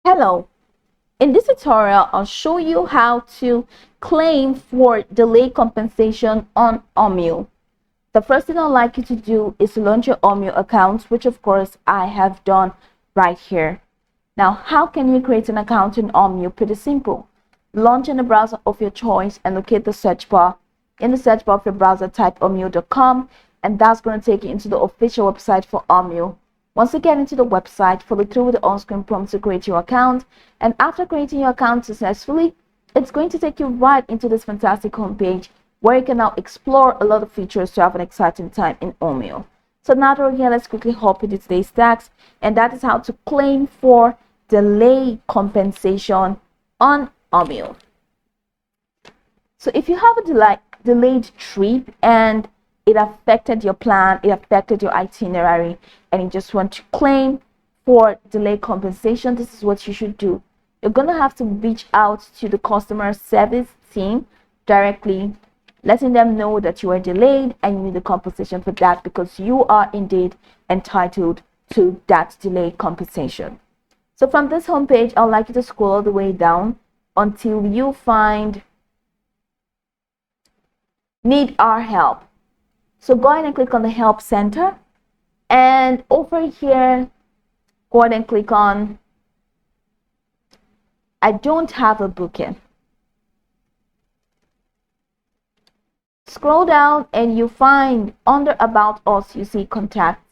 Hello, in this tutorial, I'll show you how to claim for delay compensation on Omio. The first thing I'd like you to do is to launch your Omio account, which of course I have done right here. Now, how can you create an account in Omio? Pretty simple. Launch in the browser of your choice and locate the search bar. In the search bar of your browser, type omio.com, and that's going to take you into the official website for Omio. Once you get into the website, follow through with the on-screen prompt to create your account. And after creating your account successfully, it's going to take you right into this fantastic homepage where you can now explore a lot of features to have an exciting time in Omio. So now that we're here, let's quickly hop into today's task, and that is how to claim for delay compensation on Omio. So if you have a delayed trip and it affected your plan, it affected your itinerary, and you just want to claim for delay compensation, this is what you should do. You're going to have to reach out to the customer service team directly, letting them know that you are delayed and you need the compensation for that, because you are indeed entitled to that delay compensation. So from this homepage, I'd like you to scroll all the way down until you find Need Our Help. So go ahead and click on the Help Center, and over here, go ahead and click on I don't have a booking. Scroll down and you find under About Us, you see Contact.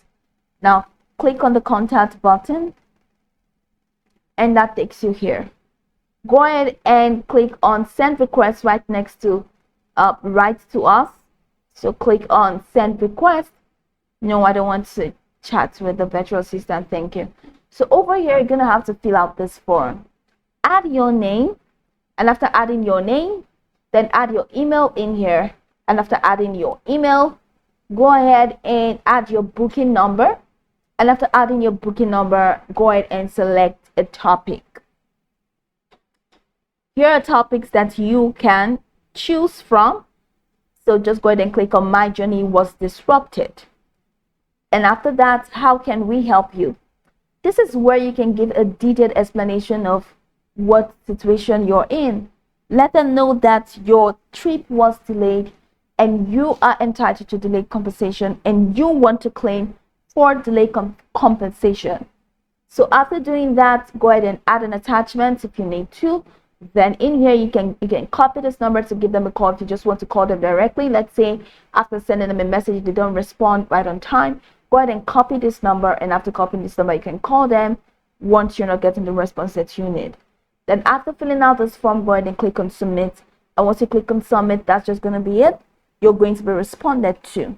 Now click on the Contact button, and that takes you here. Go ahead and click on Send Request right next to Write to Us. So click on Send Request. No, I don't want to chat with the virtual assistant, thank you. So over here, you're gonna have to fill out this form. Add your name, and after adding your name, then add your email in here. And after adding your email, go ahead and add your booking number. And after adding your booking number, go ahead and select a topic. Here are topics that you can choose from. So just go ahead and click on My Journey Was Disrupted. And after that, how can we help you? This is where you can give a detailed explanation of what situation you're in. Let them know that your trip was delayed and you are entitled to delay compensation and you want to claim for delay compensation. So after doing that, go ahead and add an attachment if you need to. Then in here, you can copy this number to give them a call if you just want to call them directly. Let's say after sending them a message, they don't respond right on time. Go ahead and copy this number, and after copying this number, you can call them once you're not getting the response that you need. Then after filling out this form, go ahead and click on Submit. And once you click on Submit, that's just going to be it. You're going to be responded to.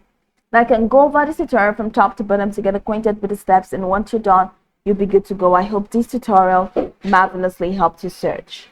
Now I can go over this tutorial from top to bottom to get acquainted with the steps, and once you're done, you'll be good to go. I hope this tutorial marvelously helped you search.